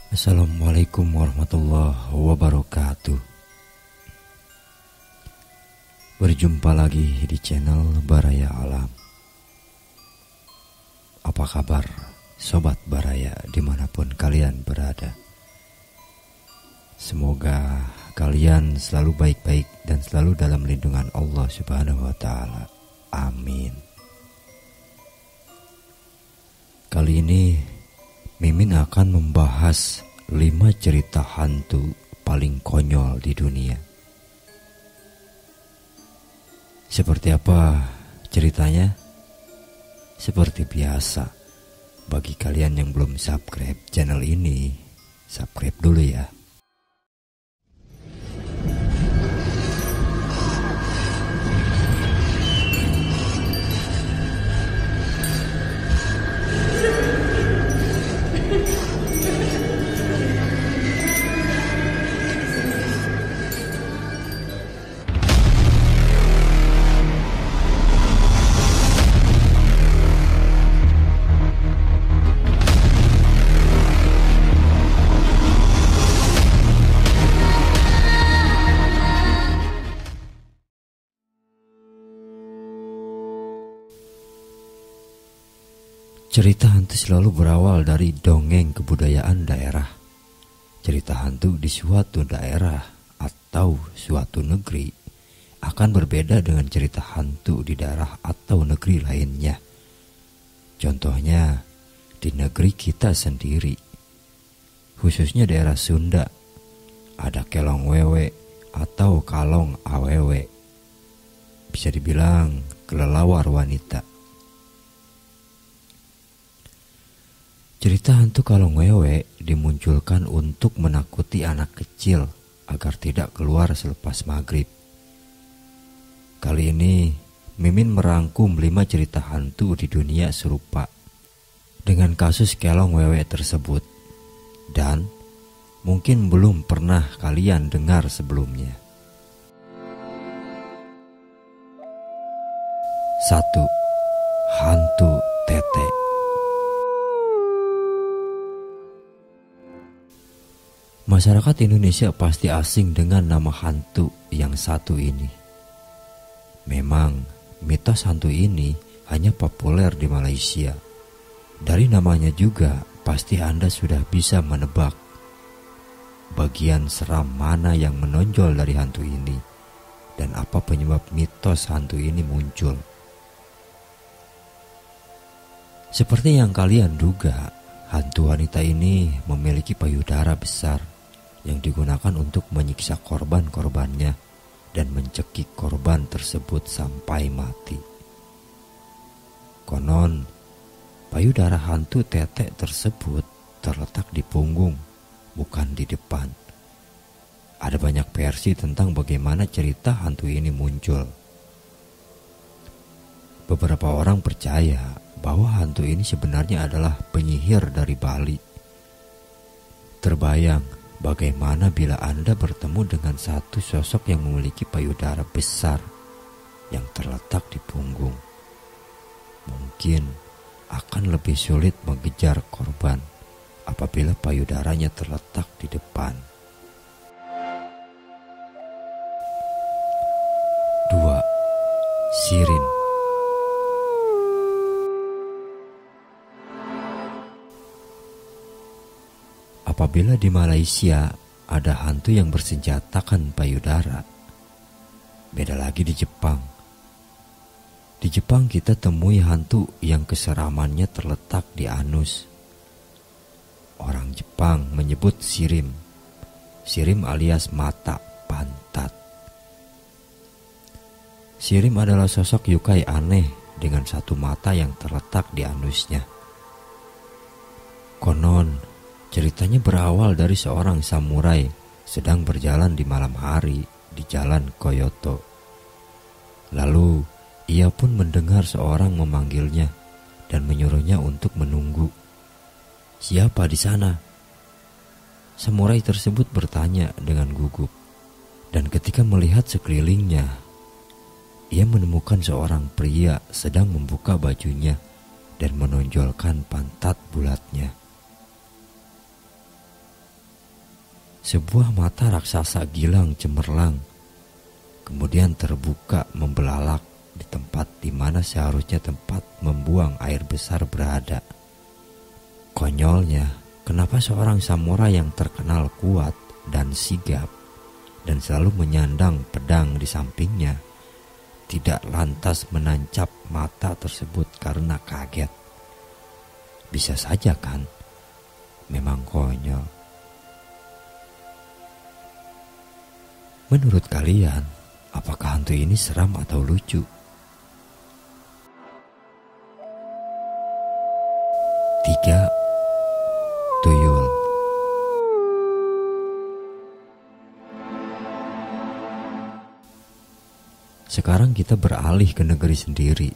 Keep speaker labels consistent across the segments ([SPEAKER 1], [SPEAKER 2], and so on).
[SPEAKER 1] Assalamualaikum warahmatullahi wabarakatuh. Berjumpa lagi di channel Baraya Alam. Apa kabar Sobat Baraya dimanapun kalian berada? Semoga kalian selalu baik-baik dan selalu dalam lindungan Allah Subhanahu wa Ta'ala. Amin. Kali ini Mimin akan membahas 5 cerita hantu paling konyol di dunia. Seperti apa ceritanya? Seperti biasa, bagi kalian yang belum subscribe channel ini, subscribe dulu ya. Cerita hantu selalu berawal dari dongeng kebudayaan daerah. Cerita hantu di suatu daerah atau suatu negeri akan berbeda dengan cerita hantu di daerah atau negeri lainnya. Contohnya di negeri kita sendiri, khususnya daerah Sunda, ada kelong wewe atau kalong awewe. Bisa dibilang kelelawar wanita. Cerita hantu kalong wewe dimunculkan untuk menakuti anak kecil agar tidak keluar selepas maghrib. Kali ini Mimin merangkum 5 cerita hantu di dunia serupa dengan kasus kelong wewe tersebut, dan mungkin belum pernah kalian dengar sebelumnya. 1. Hantu tete. Masyarakat Indonesia pasti asing dengan nama hantu yang satu ini. Memang mitos hantu ini hanya populer di Malaysia. Dari namanya juga pasti Anda sudah bisa menebak bagian seram mana yang menonjol dari hantu ini dan apa penyebab mitos hantu ini muncul. Seperti yang kalian duga, hantu wanita ini memiliki payudara besar yang digunakan untuk menyiksa korban-korbannya dan mencekik korban tersebut sampai mati. Konon, payudara hantu tetek tersebut terletak di punggung, bukan di depan. Ada banyak versi tentang bagaimana cerita hantu ini muncul. Beberapa orang percaya bahwa hantu ini sebenarnya adalah penyihir dari Bali. Terbayang bagaimana bila Anda bertemu dengan satu sosok yang memiliki payudara besar yang terletak di punggung. Mungkin akan lebih sulit mengejar korban apabila payudaranya terletak di depan. 2. Sirin. Apabila di Malaysia ada hantu yang bersenjatakan payudara, beda lagi di Jepang. Di Jepang kita temui hantu yang keseramannya terletak di anus. Orang Jepang menyebut sirim. Sirim alias mata, pantat. Sirim adalah sosok yukai aneh dengan satu mata yang terletak di anusnya. Konon, ceritanya berawal dari seorang samurai sedang berjalan di malam hari di jalan Kyoto. Lalu ia pun mendengar seorang memanggilnya dan menyuruhnya untuk menunggu. "Siapa di sana?" Samurai tersebut bertanya dengan gugup, dan ketika melihat sekelilingnya, ia menemukan seorang pria sedang membuka bajunya dan menonjolkan pantat bulatnya. sebuah mata raksasa gilang cemerlang, kemudian terbuka membelalak di tempat di mana seharusnya tempat membuang air besar berada. Konyolnya, kenapa seorang samurai yang terkenal kuat dan sigap dan selalu menyandang pedang di sampingnya tidak lantas menancap mata tersebut karena kaget? Bisa saja kan? Memang konyol. Menurut kalian, apakah hantu ini seram atau lucu? 3. Tuyul. Sekarang kita beralih ke negeri sendiri.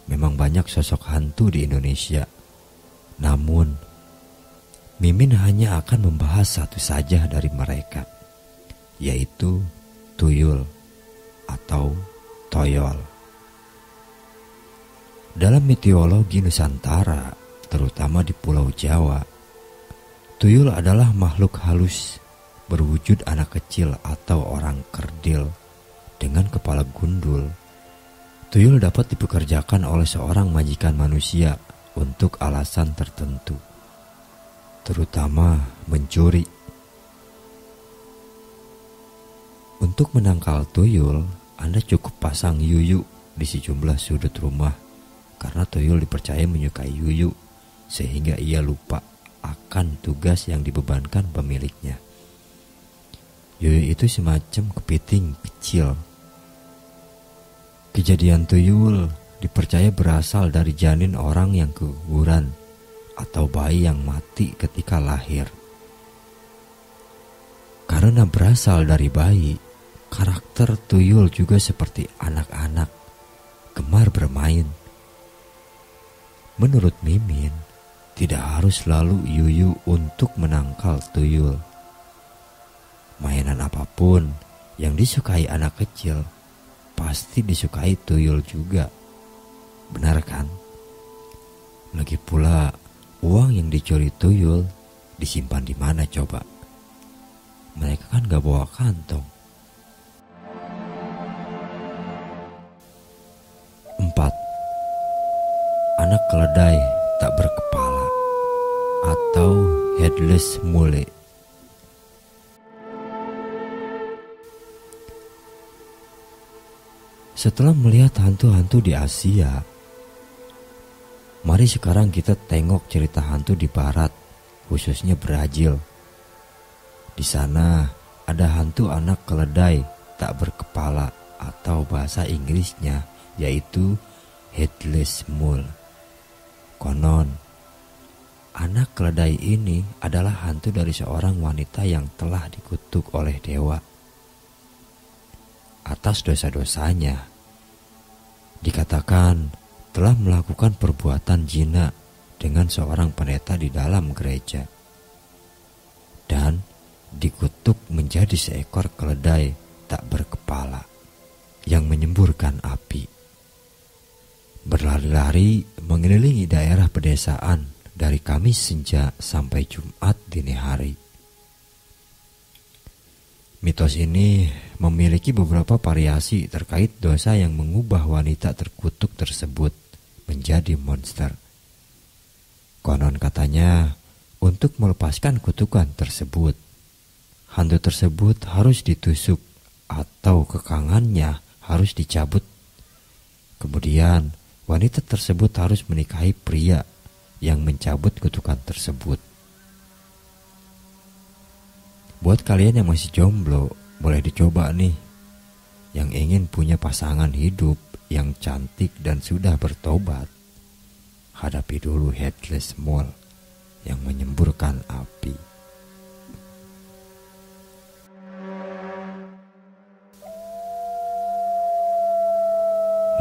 [SPEAKER 1] Memang banyak sosok hantu di Indonesia. Namun, Mimin hanya akan membahas satu saja dari mereka, yaitu tuyul atau toyol. Dalam mitologi Nusantara, terutama di Pulau Jawa, tuyul adalah makhluk halus berwujud anak kecil atau orang kerdil dengan kepala gundul. Tuyul dapat dipekerjakan oleh seorang majikan manusia untuk alasan tertentu, terutama mencuri. Untuk menangkal tuyul, Anda cukup pasang yuyu di sejumlah sudut rumah, karena tuyul dipercaya menyukai yuyu sehingga ia lupa akan tugas yang dibebankan pemiliknya. Yuyu itu semacam kepiting kecil. Kejadian tuyul dipercaya berasal dari janin orang yang keguguran atau bayi yang mati ketika lahir. Karena berasal dari bayi, karakter tuyul juga seperti anak-anak, gemar bermain. Menurut Mimin, tidak harus selalu yuyu untuk menangkal tuyul. Mainan apapun yang disukai anak kecil pasti disukai tuyul juga. Benar kan? Lagi pula, uang yang dicuri tuyul disimpan di mana coba? Mereka kan gak bawa kantong. 4. Anak keledai tak berkepala atau headless mole. Setelah melihat hantu-hantu di Asia, mari sekarang kita tengok cerita hantu di barat, khususnya Brazil. Di sana ada hantu anak keledai tak berkepala atau bahasa Inggrisnya yaitu headless mole. Konon, anak keledai ini adalah hantu dari seorang wanita yang telah dikutuk oleh dewa atas dosa-dosanya. Dikatakan telah melakukan perbuatan zina dengan seorang pendeta di dalam gereja dan dikutuk menjadi seekor keledai tak berkepala yang menyemburkan api. Berlari-lari mengelilingi daerah pedesaan dari Kamis senja sampai Jumat dini hari. Mitos ini memiliki beberapa variasi terkait dosa yang mengubah wanita terkutuk tersebut menjadi monster. Konon katanya, untuk melepaskan kutukan tersebut, hantu tersebut harus ditusuk atau kekangannya harus dicabut. Kemudian, wanita tersebut harus menikahi pria yang mencabut kutukan tersebut. Buat kalian yang masih jomblo, boleh dicoba nih. Yang ingin punya pasangan hidup yang cantik dan sudah bertobat, hadapi dulu headless mole yang menyemburkan api.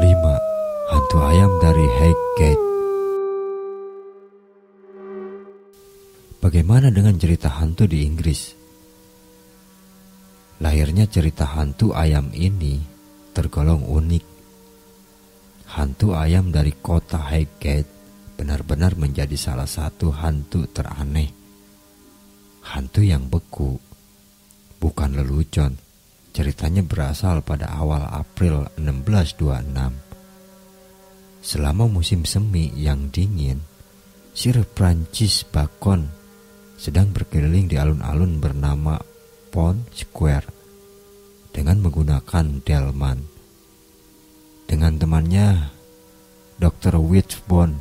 [SPEAKER 1] 5. Hantu ayam dari Highgate. Bagaimana dengan cerita hantu di Inggris? Lahirnya cerita hantu ayam ini tergolong unik. Hantu ayam dari kota Highgate benar-benar menjadi salah satu hantu teraneh. Hantu yang beku Bukan lelucon, ceritanya berasal pada awal April 1626. Selama musim semi yang dingin, Sir Francis Bacon sedang berkeliling di alun-alun bernama Pond Square dengan menggunakan delman. Dengan temannya, Dr. Witchbone,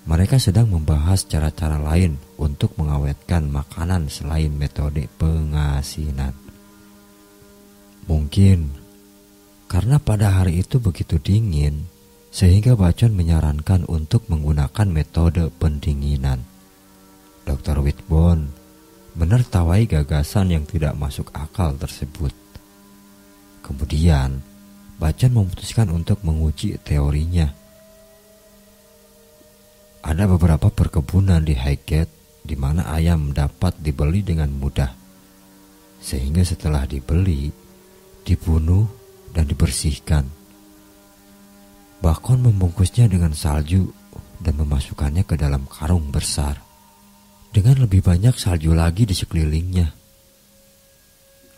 [SPEAKER 1] mereka sedang membahas cara-cara lain untuk mengawetkan makanan selain metode pengasinan. Mungkin karena pada hari itu begitu dingin, sehingga Bacon menyarankan untuk menggunakan metode pendinginan. Dr. Witchbone menertawai gagasan yang tidak masuk akal tersebut. Kemudian, Bacon memutuskan untuk menguji teorinya. Ada beberapa perkebunan di Highgate di mana ayam dapat dibeli dengan mudah, sehingga setelah dibeli, dibunuh dan dibersihkan. Bacon membungkusnya dengan salju dan memasukkannya ke dalam karung besar, dengan lebih banyak salju lagi di sekelilingnya.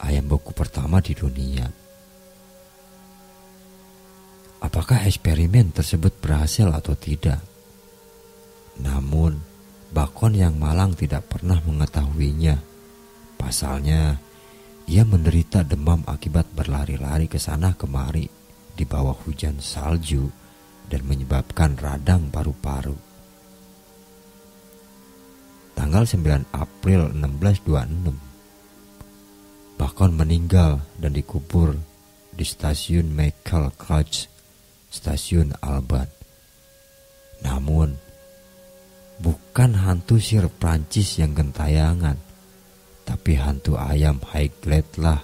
[SPEAKER 1] Ayam beku pertama di dunia. Apakah eksperimen tersebut berhasil atau tidak? Namun, Bacon yang malang tidak pernah mengetahuinya. Pasalnya, ia menderita demam akibat berlari-lari ke sana kemari di bawah hujan salju dan menyebabkan radang paru-paru. Tanggal 9 April 1626, Bacon meninggal dan dikubur di stasiun Michael Crouch, stasiun Albert. Namun, bukan hantu Sir Francis yang gentayangan, tapi hantu ayam Highgate lah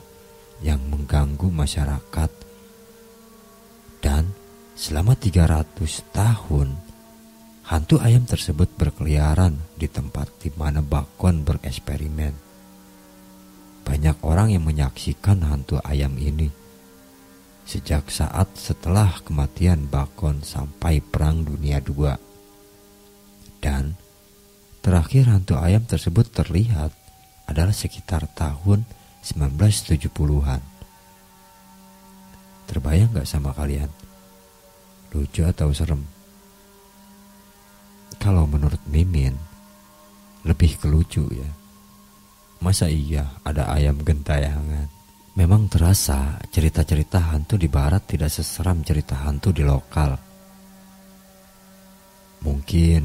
[SPEAKER 1] yang mengganggu masyarakat. Dan selama 300 tahun, hantu ayam tersebut berkeliaran di tempat di mana Bacon bereksperimen. Banyak orang yang menyaksikan hantu ayam ini sejak saat setelah kematian Bacon sampai Perang Dunia II. Dan terakhir hantu ayam tersebut terlihat adalah sekitar tahun 1970-an. Terbayang gak sama kalian? Lucu atau serem? Kalau menurut Mimin, lebih ke lucu ya. Masa iya ada ayam gentayangan? Memang terasa cerita-cerita hantu di barat tidak seseram cerita hantu di lokal. Mungkin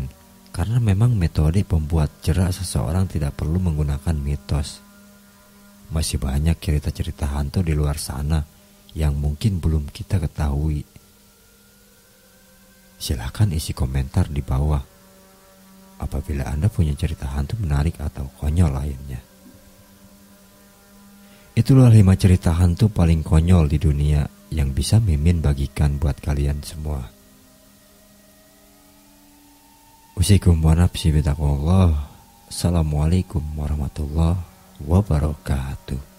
[SPEAKER 1] karena memang metode pembuat jerak seseorang tidak perlu menggunakan mitos. Masih banyak cerita-cerita hantu di luar sana yang mungkin belum kita ketahui. Silakan isi komentar di bawah apabila Anda punya cerita hantu menarik atau konyol lainnya. Itulah 5 cerita hantu paling konyol di dunia yang bisa Mimin bagikan buat kalian semua. Usikum wa nafsi bitaqwallah. Assalamualaikum warahmatullahi wabarakatuh.